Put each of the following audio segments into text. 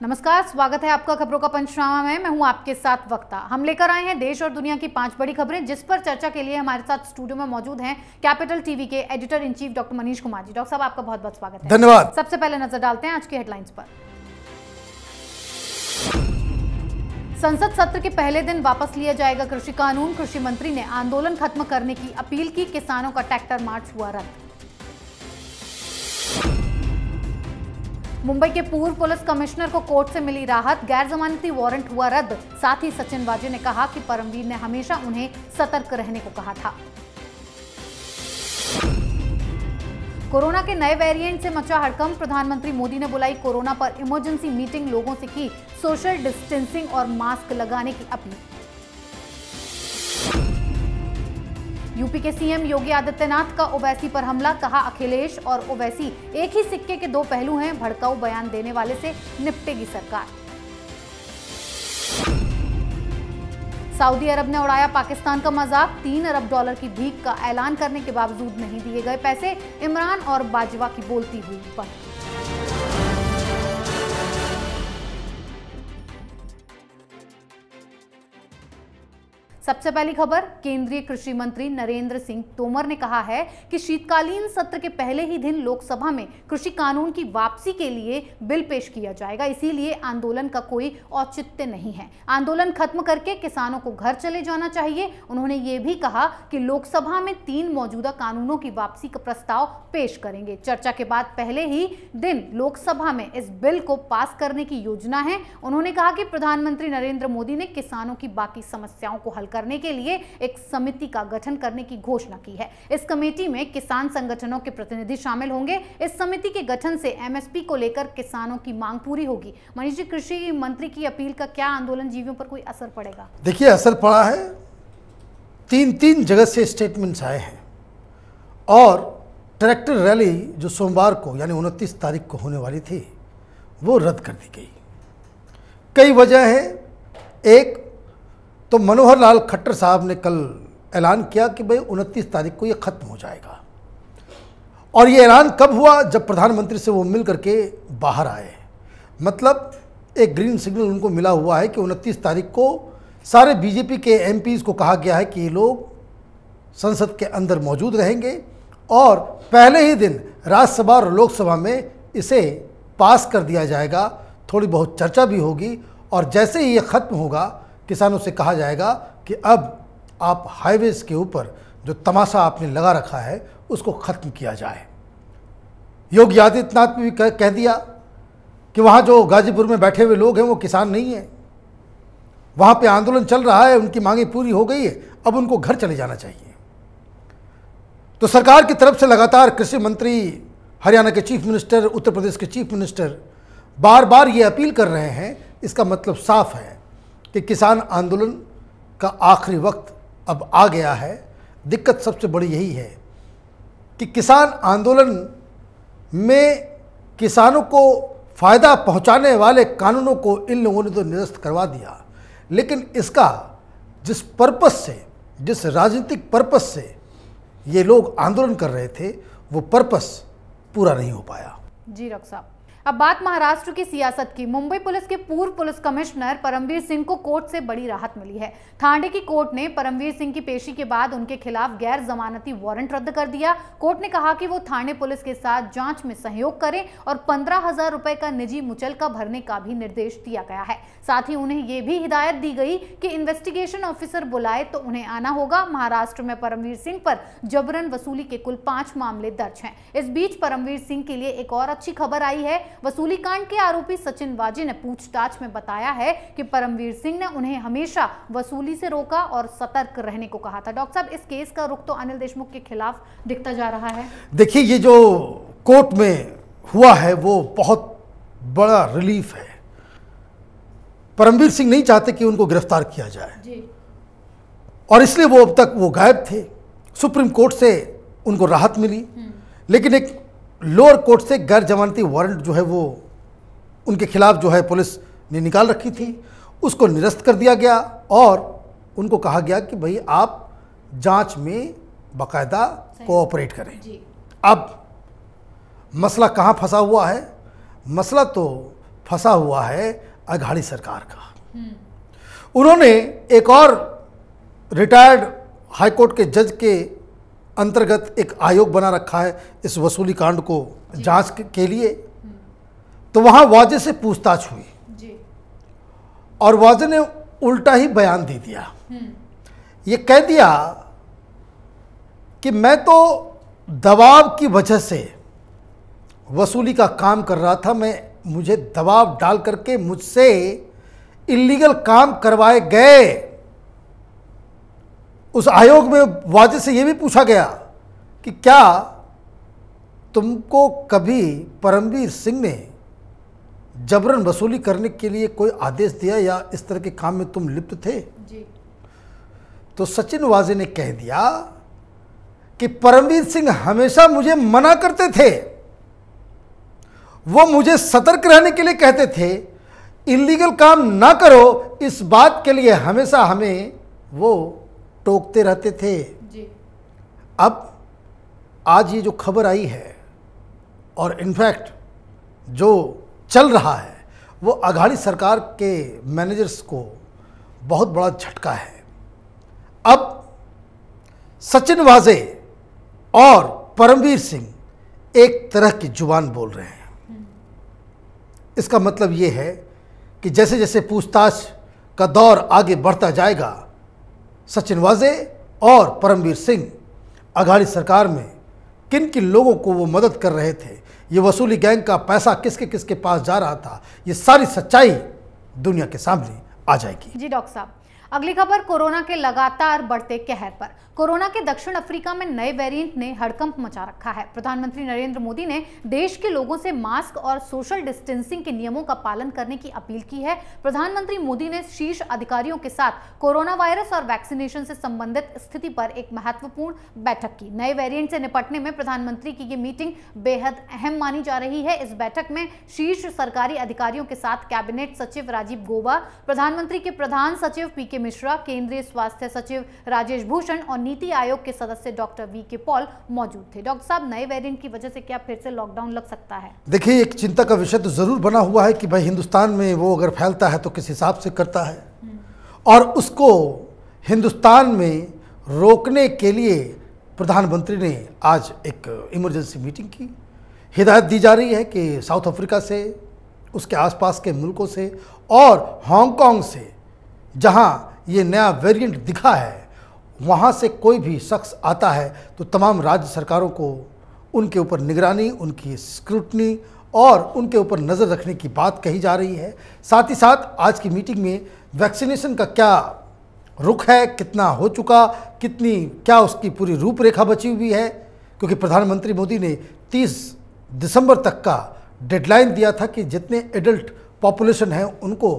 नमस्कार, स्वागत है आपका खबरों का पंचनामा में। मैं हूं आपके साथ वक्ता। हम लेकर आए हैं देश और दुनिया की 5 बड़ी खबरें, जिस पर चर्चा के लिए हमारे साथ स्टूडियो में मौजूद हैं कैपिटल टीवी के editor in chief doctor Manish Kumar ji. Doctor साहब, आपका बहुत बहुत स्वागत है। धन्यवाद। सबसे पहले नजर डालते हैं आज की हेडलाइंस पर। संसद सत्र के पहले दिन वापस लिया जाएगा कृषि कानून। कृषि मंत्री ने आंदोलन खत्म करने की अपील की। किसानों का ट्रैक्टर मार्च हुआ रद्द। मुंबई के पूर्व पुलिस कमिश्नर को कोर्ट से मिली राहत। गैर जमानती वारंट हुआ रद्द। साथ ही सचिन वाजे ने कहा कि परमवीर ने हमेशा उन्हें सतर्क रहने को कहा था। कोरोना के नए वेरिएंट से मचा हड़कंप। प्रधानमंत्री मोदी ने बुलाई कोरोना पर इमरजेंसी मीटिंग। लोगों से की सोशल डिस्टेंसिंग और मास्क लगाने की अपील। यूपी के सीएम योगी आदित्यनाथ का ओवैसी पर हमला। कहा, अखिलेश और ओवैसी एक ही सिक्के के दो पहलू हैं। भड़काऊ बयान देने वाले से निपटेगी सरकार। सऊदी अरब ने उड़ाया पाकिस्तान का मजाक। $3 अरब की भीख का ऐलान करने के बावजूद नहीं दिए गए पैसे। इमरान और बाजवा की बोलती हुई बंद। सबसे पहली खबर, केंद्रीय कृषि मंत्री नरेंद्र सिंह तोमर ने कहा है कि शीतकालीन सत्र के पहले ही दिन लोकसभा में कृषि कानून की वापसी के लिए बिल पेश किया जाएगा। इसीलिए आंदोलन का कोई औचित्य नहीं है। आंदोलन खत्म करके किसानों को घर चले जाना चाहिए। उन्होंने ये भी कहा कि लोकसभा में 3 मौजूदा कानूनों की वापसी का प्रस्ताव पेश करेंगे। चर्चा के बाद पहले ही दिन लोकसभा में इस बिल को पास करने की योजना है। उन्होंने कहा कि प्रधानमंत्री नरेंद्र मोदी ने किसानों की बाकी समस्याओं को हल करने के लिए एक समिति का गठन करने की घोषणा की है। इस कमेटी में किसान संगठनों के प्रतिनिधि शामिल होंगे। इस समिति के गठन से एमएसपी को लेकर किसानों की मांग पूरी होगी। मनीष जी, कृषि मंत्री की अपील का क्या आंदोलन जीवियों पर कोई असर पड़ेगा? देखिए, असर पड़ा है। 3 जगह से स्टेटमेंट्स आए हैं और ट्रैक्टर रैली जो सोमवार को यानी 29 तारीख को होने वाली थी वो रद्द कर दी गई। कई वजह है। एक तो मनोहर लाल खट्टर साहब ने कल ऐलान किया कि भाई 29 तारीख को ये ख़त्म हो जाएगा। और ये ऐलान कब हुआ? जब प्रधानमंत्री से वो मिल करके बाहर आए। मतलब एक ग्रीन सिग्नल उनको मिला हुआ है कि 29 तारीख को सारे बीजेपी के एमपीज़ को कहा गया है कि ये लोग संसद के अंदर मौजूद रहेंगे और पहले ही दिन राज्यसभा और लोकसभा में इसे पास कर दिया जाएगा। थोड़ी बहुत चर्चा भी होगी और जैसे ही ये ख़त्म होगा किसानों से कहा जाएगा कि अब आप हाईवेज़ के ऊपर जो तमाशा आपने लगा रखा है उसको ख़त्म किया जाए। योगी आदित्यनाथ ने भी कह दिया कि वहाँ जो गाजीपुर में बैठे हुए लोग हैं वो किसान नहीं हैं। वहाँ पे आंदोलन चल रहा है, उनकी मांगें पूरी हो गई है, अब उनको घर चले जाना चाहिए। तो सरकार की तरफ से लगातार कृषि मंत्री, हरियाणा के चीफ मिनिस्टर, उत्तर प्रदेश के चीफ मिनिस्टर बार बार ये अपील कर रहे हैं। इसका मतलब साफ है कि किसान आंदोलन का आखिरी वक्त अब आ गया है। दिक्कत सबसे बड़ी यही है कि किसान आंदोलन में किसानों को फ़ायदा पहुंचाने वाले कानूनों को इन लोगों ने तो निरस्त करवा दिया, लेकिन इसका जिस पर्पस से, जिस राजनीतिक पर्पस से ये लोग आंदोलन कर रहे थे वो पर्पस पूरा नहीं हो पाया। जी डॉक्टर साहब, अब बात महाराष्ट्र की सियासत की। मुंबई पुलिस के पूर्व पुलिस कमिश्नर परमवीर सिंह को कोर्ट से बड़ी राहत मिली है। थाने की कोर्ट ने परमवीर सिंह की पेशी के बाद उनके खिलाफ गैर जमानती वारंट रद्द कर दिया। कोर्ट ने कहा कि वो थाने पुलिस के साथ जांच में सहयोग करें और 15,000 रुपए का निजी मुचलका भरने का भी निर्देश दिया गया है। साथ ही उन्हें यह भी हिदायत दी गई कि इन्वेस्टिगेशन ऑफिसर बुलाए तो उन्हें आना होगा। महाराष्ट्र में परमवीर सिंह पर जबरन वसूली के कुल 5 मामले दर्ज हैं। इस बीच परमवीर सिंह के लिए एक और अच्छी खबर आई है। वसूली कांड के आरोपी सचिन वाजे ने पूछताछ में बताया है कि परमवीर सिंह ने उन्हें हमेशा वसूली से रोका और सतर्क रहने को कहा था। डॉक्टर साहब, इस केस का रुख तो अनिल देशमुख के खिलाफ दिखता जा रहा है। देखिए, ये जो कोर्ट में हुआ है वो बहुत बड़ा रिलीफ है। परमवीर सिंह नहीं चाहते कि उनको गिरफ्तार किया जाए जी। और इसलिए वो अब तक वो गायब थे। सुप्रीम कोर्ट से उनको राहत मिली, लेकिन एक लोअर कोर्ट से गैर जमानती वारंट जो है वो उनके खिलाफ जो है पुलिस ने निकाल रखी थी, उसको निरस्त कर दिया गया और उनको कहा गया कि भाई आप जांच में बाकायदा कोऑपरेट करें जी। अब मसला कहाँ फंसा हुआ है? मसला तो फंसा हुआ है अघाड़ी सरकार का। उन्होंने एक और रिटायर्ड हाईकोर्ट के जज के अंतर्गत एक आयोग बना रखा है इस वसूली कांड को जांच के लिए। तो वहां वाजे से पूछताछ हुई जी। और वाजे ने उल्टा ही बयान दे दिया। ये कह दिया कि मैं तो दबाव की वजह से वसूली का काम कर रहा था, मुझे दबाव डाल करके मुझसे इल्लीगल काम करवाए गए। उस आयोग में वाजे से यह भी पूछा गया कि क्या तुमको कभी परमवीर सिंह ने जबरन वसूली करने के लिए कोई आदेश दिया या इस तरह के काम में तुम लिप्त थे? जी। तो सचिन वाजे ने कह दिया कि परमवीर सिंह हमेशा मुझे मना करते थे, वो मुझे सतर्क रहने के लिए कहते थे, इल्लीगल काम ना करो, इस बात के लिए हमेशा हमें वो टोकते रहते थे। जी। अब आज ये जो खबर आई है और इनफैक्ट जो चल रहा है वो अघाड़ी सरकार के मैनेजर्स को बहुत बड़ा झटका है। अब सचिन वाजे और परमवीर सिंह एक तरह की जुबान बोल रहे हैं। इसका मतलब ये है कि जैसे जैसे पूछताछ का दौर आगे बढ़ता जाएगा, सचिन वाजे और परमवीर सिंह अघाड़ी सरकार में किन किन लोगों को वो मदद कर रहे थे, ये वसूली गैंग का पैसा किसके किसके पास जा रहा था, ये सारी सच्चाई दुनिया के सामने आ जाएगी। जी डॉक्टर साहब, अगली खबर कोरोना के लगातार बढ़ते कहर पर। कोरोना के दक्षिण अफ्रीका में नए वेरिएंट ने हड़कंप मचा रखा है। प्रधानमंत्री नरेंद्र मोदी ने देश के लोगों से मास्क और सोशल डिस्टेंसिंग के नियमों का पालन करने की अपील की है। प्रधानमंत्री मोदी ने शीर्ष अधिकारियों के साथ कोरोना वायरस और वैक्सीनेशन से संबंधित स्थिति पर एक महत्वपूर्ण बैठक की। नए वेरिएंट से निपटने में प्रधानमंत्री की ये मीटिंग बेहद अहम मानी जा रही है। इस बैठक में शीर्ष सरकारी अधिकारियों के साथ कैबिनेट सचिव राजीव गौबा, प्रधानमंत्री के प्रधान सचिव पीके मिश्रा, केंद्रीय स्वास्थ्य सचिव राजेश भूषण और नीति आयोग के सदस्य डॉक्टर वीके पॉल मौजूद थे। डॉक्टर साहब, नए वेरिएंट की वजह से क्या फिर से लॉकडाउन लग सकता है? देखिए, एक चिंता का विषय तो जरूर बना हुआ है कि भाई हिंदुस्तान में वो अगर फैलता है तो किस हिसाब से करता है, और उसको हिंदुस्तान में रोकने के लिए प्रधानमंत्री ने आज एक इमरजेंसी मीटिंग की। हिदायत दी जा रही है कि साउथ अफ्रीका से, उसके आसपास के मुल्कों से और हांगकांग से, जहां ये नया वेरिएंट दिखा है, वहाँ से कोई भी शख्स आता है तो तमाम राज्य सरकारों को उनके ऊपर निगरानी, उनकी स्क्रूटनी और उनके ऊपर नज़र रखने की बात कही जा रही है। साथ ही साथ आज की मीटिंग में वैक्सीनेशन का क्या रुख है, कितना हो चुका, क्या उसकी पूरी रूपरेखा बची हुई है, क्योंकि प्रधानमंत्री मोदी ने 30 दिसंबर तक का डेडलाइन दिया था कि जितने एडल्ट पॉपुलेशन है उनको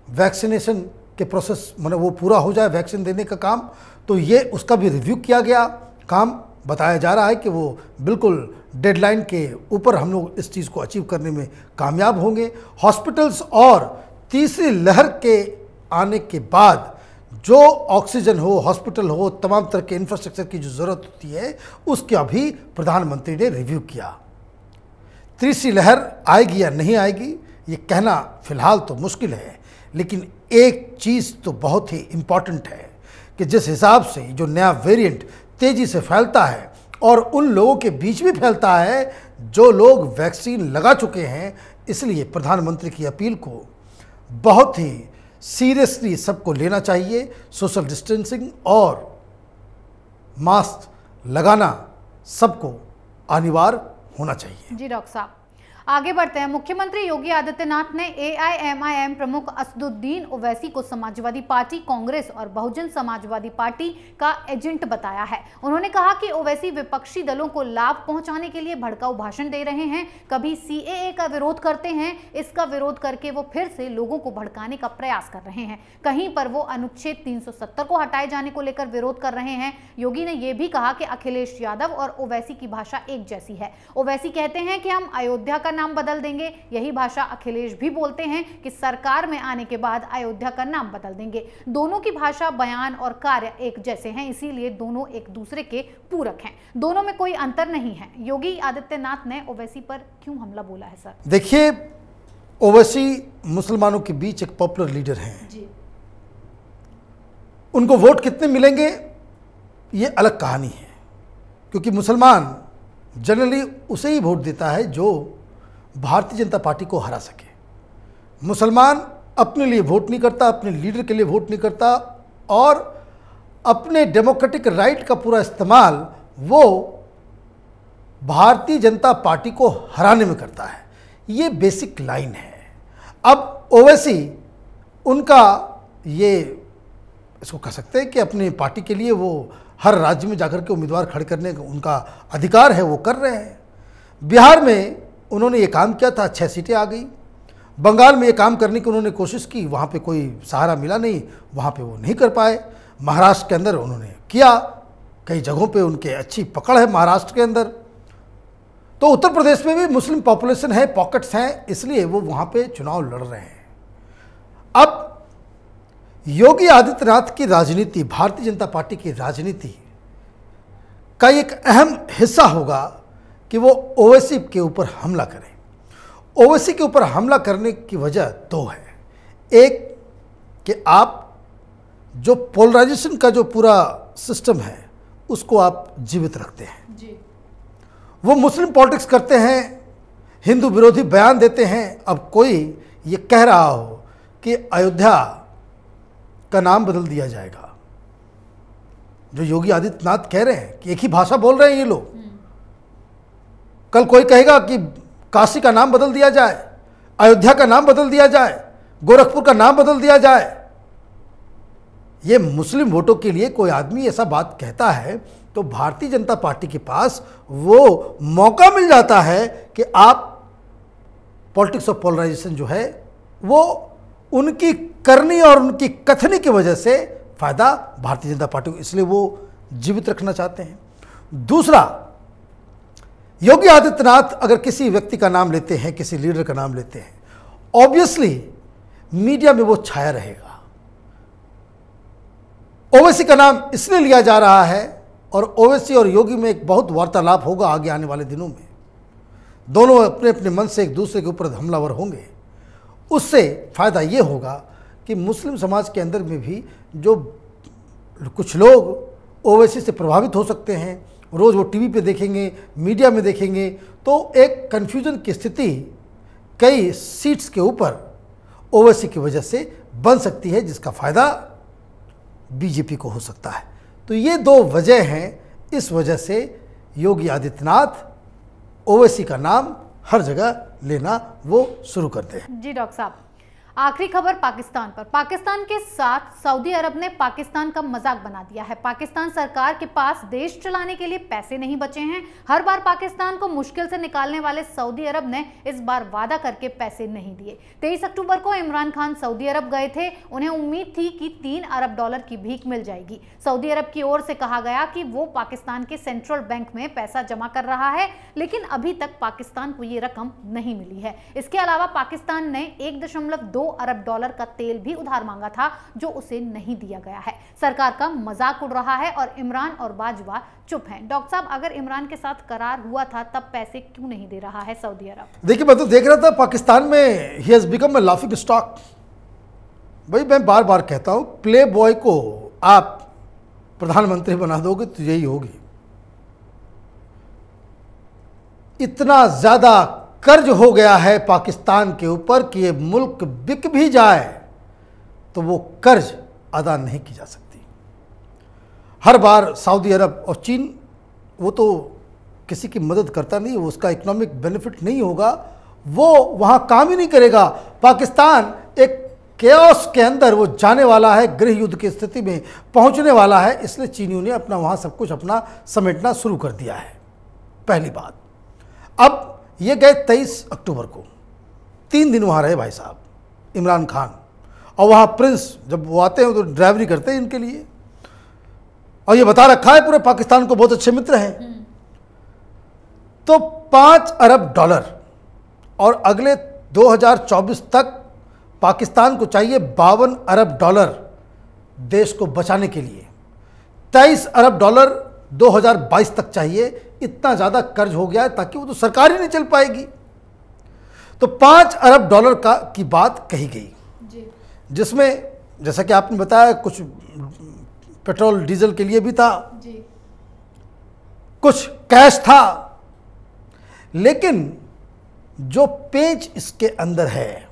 वैक्सीनेशन के प्रोसेस वो पूरा हो जाए, वैक्सीन देने का काम। तो ये उसका भी रिव्यू किया गया, काम बताया जा रहा है कि वो बिल्कुल डेडलाइन के ऊपर हम लोग इस चीज़ को अचीव करने में कामयाब होंगे। हॉस्पिटल्स और तीसरी लहर के आने के बाद जो ऑक्सीजन हो, हॉस्पिटल हो, तमाम तरह के इंफ्रास्ट्रक्चर की जो ज़रूरत होती है उसका भी प्रधानमंत्री ने रिव्यू किया। तीसरी लहर आएगी या नहीं आएगी ये कहना फिलहाल तो मुश्किल है, लेकिन एक चीज़ तो बहुत ही इम्पॉर्टेंट है कि जिस हिसाब से जो नया वेरिएंट तेज़ी से फैलता है और उन लोगों के बीच भी फैलता है जो लोग वैक्सीन लगा चुके हैं, इसलिए प्रधानमंत्री की अपील को बहुत ही सीरियसली सबको लेना चाहिए। सोशल डिस्टेंसिंग और मास्क लगाना सबको अनिवार्य होना चाहिए। जी डॉक्टर साहब, आगे बढ़ते हैं। मुख्यमंत्री योगी आदित्यनाथ ने एआईएमआईएम प्रमुख असदुद्दीन ओवैसी को समाजवादी पार्टी, कांग्रेस और बहुजन समाजवादी पार्टी का एजेंट बताया है। उन्होंने कहा कि ओवैसी विपक्षी दलों को लाभ पहुंचाने के लिए भड़काऊ भाषण दे रहे हैं, कभी सीएए का विरोध करते हैं, इसका विरोध करके वो फिर से लोगों को भड़काने का प्रयास कर रहे हैं, कहीं पर वो अनुच्छेद 370 को हटाए जाने को लेकर विरोध कर रहे हैं। योगी ने यह भी कहा कि अखिलेश यादव और ओवैसी की भाषा एक जैसी है। ओवैसी कहते हैं कि हम अयोध्या का नाम बदल देंगे, यही भाषा अखिलेश भी बोलते हैं कि सरकार में आने के बाद अयोध्या का नाम बदल देंगे। दोनों की भाषा, बयान और कार्य एक जैसे हैं, इसीलिए दोनों एक दूसरे के पूरक हैं, दोनों में कोई अंतर नहीं है। योगी आदित्यनाथ ने ओवैसी पर क्यों हमला बोला है सर? देखिए, ओवैसी मुसलमानों के बीच एक पॉपुलर लीडर हैं। जी। उनको वोट कितने मिलेंगे ये अलग कहानी है, क्योंकि मुसलमान जनरली उसे ही वोट देता है जो भारतीय जनता पार्टी को हरा सके। मुसलमान अपने लिए वोट नहीं करता, अपने लीडर के लिए वोट नहीं करता, और अपने डेमोक्रेटिक राइट का पूरा इस्तेमाल वो भारतीय जनता पार्टी को हराने में करता है। ये बेसिक लाइन है। अब ओवैसी उनका ये इसको कह सकते हैं कि अपनी पार्टी के लिए वो हर राज्य में जाकर के उम्मीदवार खड़े करने का उनका अधिकार है, वो कर रहे हैं। बिहार में उन्होंने ये काम किया था, 6 सीटें आ गई। बंगाल में ये काम करने की उन्होंने कोशिश की, वहाँ पे कोई सहारा मिला नहीं, वहाँ पे वो नहीं कर पाए। महाराष्ट्र के अंदर उन्होंने किया, कई जगहों पे उनके अच्छी पकड़ है महाराष्ट्र के अंदर। तो उत्तर प्रदेश में भी मुस्लिम पॉपुलेशन है, पॉकेट्स हैं, इसलिए वो वहाँ पे चुनाव लड़ रहे हैं। अब योगी आदित्यनाथ की राजनीति, भारतीय जनता पार्टी की राजनीति का एक अहम हिस्सा होगा कि वो ओवैसी के ऊपर हमला करें। ओवैसी के ऊपर हमला करने की वजह 2 है। एक कि आप जो पोलराइजेशन का जो पूरा सिस्टम है उसको आप जीवित रखते हैं जी। वो मुस्लिम पॉलिटिक्स करते हैं, हिंदू विरोधी बयान देते हैं। अब कोई ये कह रहा हो कि अयोध्या का नाम बदल दिया जाएगा, जो योगी आदित्यनाथ कह रहे हैं कि एक ही भाषा बोल रहे हैं ये लोग। कल कोई कहेगा कि काशी का नाम बदल दिया जाए, अयोध्या का नाम बदल दिया जाए, गोरखपुर का नाम बदल दिया जाए। ये मुस्लिम वोटों के लिए कोई आदमी ऐसा बात कहता है तो भारतीय जनता पार्टी के पास वो मौका मिल जाता है कि आप पॉलिटिक्स ऑफ पोलराइजेशन जो है वो उनकी करनी और उनकी कथनी की वजह से फायदा भारतीय जनता पार्टी को, इसलिए वो जीवित रखना चाहते हैं। दूसरा, योगी आदित्यनाथ अगर किसी व्यक्ति का नाम लेते हैं, किसी लीडर का नाम लेते हैं, ऑब्वियसली मीडिया में वो छाया रहेगा। ओवैसी का नाम इसलिए लिया जा रहा है और ओवैसी और योगी में एक बहुत वार्तालाप होगा आगे आने वाले दिनों में। दोनों अपने अपने मन से एक दूसरे के ऊपर हमलावर होंगे। उससे फ़ायदा ये होगा कि मुस्लिम समाज के अंदर में भी जो कुछ लोग ओवैसी से प्रभावित हो सकते हैं, रोज़ वो टीवी पे देखेंगे, मीडिया में देखेंगे, तो एक कन्फ्यूजन की स्थिति कई सीट्स के ऊपर ओवैसी की वजह से बन सकती है, जिसका फ़ायदा बीजेपी को हो सकता है। तो ये 2 वजह हैं, इस वजह से योगी आदित्यनाथ ओवैसी का नाम हर जगह लेना वो शुरू करते हैं। जी डॉक्टर साहब, आखिरी खबर पाकिस्तान पर। पाकिस्तान के साथ सऊदी अरब ने पाकिस्तान का मजाक बना दिया है। पाकिस्तान सरकार के पास देश चलाने के लिए पैसे नहीं बचे हैं। हर बार पाकिस्तान को मुश्किल से निकालने वाले सऊदी अरब ने इस बार वादा करके पैसे नहीं दिए। 23 अक्टूबर को इमरान खान सऊदी अरब गए थे। उन्हें उम्मीद थी कि $3 अरब की भीख मिल जाएगी। सऊदी अरब की ओर से कहा गया कि वो पाकिस्तान के सेंट्रल बैंक में पैसा जमा कर रहा है, लेकिन अभी तक पाकिस्तान को ये रकम नहीं मिली है। इसके अलावा पाकिस्तान ने $1.2 अरब का तेल भी उधार मांगा था, जो उसे नहीं दिया गया है। सरकार का मजाक उड़ रहा है और इमरान और बाजवा चुप हैं। डॉक्टर साहब, अगर इमरान के साथ करार हुआ था तब पैसे क्यों नहीं दे रहा है सऊदी अरब? देखिए, मैं तो देख रहा था पाकिस्तान में he has become a laughing stock. भाई मैं बार बार कहता हूं, प्ले बॉय को आप प्रधानमंत्री बना दोगे तो यही होगी। इतना ज्यादा कर्ज हो गया है पाकिस्तान के ऊपर कि ये मुल्क बिक भी जाए तो वो कर्ज अदा नहीं की जा सकती। हर बार सऊदी अरब और चीन, वो तो किसी की मदद करता नहीं, वो उसका इकोनॉमिक बेनिफिट नहीं होगा, वो वहाँ काम ही नहीं करेगा। पाकिस्तान एक केओस के अंदर वो जाने वाला है, गृह युद्ध की स्थिति में पहुँचने वाला है, इसलिए चीनियों ने अपना वहाँ सब कुछ अपना समेटना शुरू कर दिया है। पहली बात। अब ये गए 23 अक्टूबर को, 3 दिन वहाँ रहे भाई साहब इमरान खान, और वहाँ प्रिंस जब वो आते हैं तो ड्राइवरी करते हैं इनके लिए, और ये बता रखा है पूरे पाकिस्तान को बहुत अच्छे मित्र हैं। तो $5 अरब, और अगले 2024 तक पाकिस्तान को चाहिए $52 अरब देश को बचाने के लिए। $23 अरब 2022 तक चाहिए। इतना ज़्यादा कर्ज हो गया है ताकि वो तो सरकार ही नहीं चल पाएगी। तो 5 अरब डॉलर की बात कही गई जी। जिसमें जैसा कि आपने बताया कुछ पेट्रोल डीजल के लिए भी था जी। कुछ कैश था, लेकिन जो पेच इसके अंदर है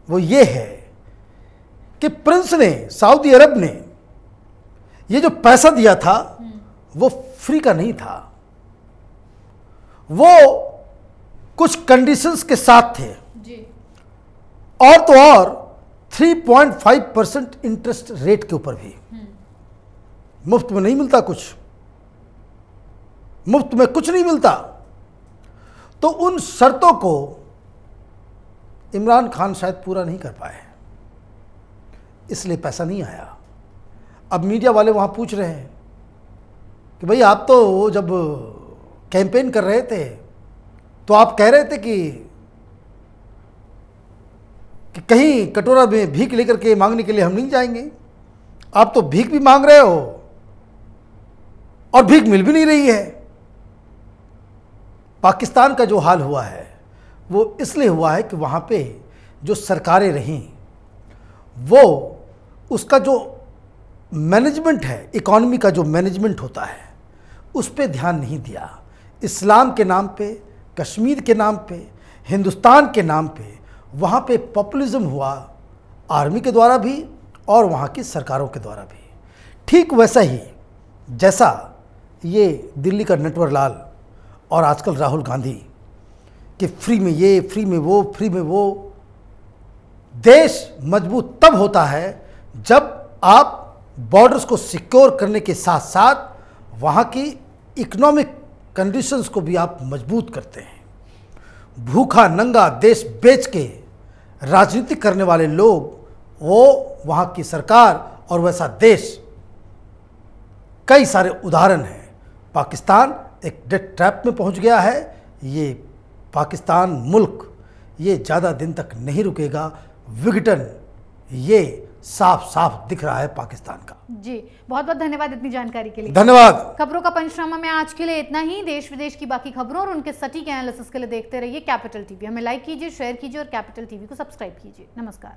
वो ये है कि प्रिंस ने, सऊदी अरब ने ये जो पैसा दिया था वो फ्री का नहीं था, वो कुछ कंडीशंस के साथ थे जी। और तो और 3.5% इंटरेस्ट रेट के ऊपर भी। मुफ्त में नहीं मिलता कुछ, मुफ्त में कुछ नहीं मिलता। तो उन शर्तों को इमरान खान शायद पूरा नहीं कर पाए, इसलिए पैसा नहीं आया। अब मीडिया वाले वहां पूछ रहे हैं कि भाई आप तो जब कैंपेन कर रहे थे तो आप कह रहे थे कि कहीं कटोरा में भीख लेकर के मांगने के लिए हम नहीं जाएंगे, आप तो भीख भी मांग रहे हो और भीख मिल भी नहीं रही है। पाकिस्तान का जो हाल हुआ है वो इसलिए हुआ है कि वहाँ पे जो सरकारें रहीं वो उसका जो मैनेजमेंट है, इकॉनमी का जो मैनेजमेंट होता है उस पर ध्यान नहीं दिया। इस्लाम के नाम पे, कश्मीर के नाम पे, हिंदुस्तान के नाम पे वहाँ पे पॉपुलिज्म हुआ, आर्मी के द्वारा भी और वहाँ की सरकारों के द्वारा भी। ठीक वैसा ही जैसा ये दिल्ली का नटवर लाल और आजकल राहुल गांधी कि फ्री में ये, फ्री में वो, फ्री में वो। देश मजबूत तब होता है जब आप बॉर्डर्स को सिक्योर करने के साथ साथ वहाँ की इकोनॉमिक कंडीशंस को भी आप मजबूत करते हैं। भूखा नंगा देश बेच के राजनीति करने वाले लोग, वो वहाँ की सरकार और वैसा देश, कई सारे उदाहरण हैं। पाकिस्तान एक डेथ ट्रैप में पहुंच गया है। ये पाकिस्तान मुल्क ये ज़्यादा दिन तक नहीं रुकेगा। विघटन ये साफ साफ दिख रहा है पाकिस्तान का। जी, बहुत बहुत धन्यवाद इतनी जानकारी के लिए। धन्यवाद। खबरों का पंचनामा में आज के लिए इतना ही। देश विदेश की बाकी खबरों और उनके सटीक एनालिसिस के लिए देखते रहिए कैपिटल टीवी। हमें लाइक कीजिए, शेयर कीजिए और कैपिटल टीवी को सब्सक्राइब कीजिए। नमस्कार।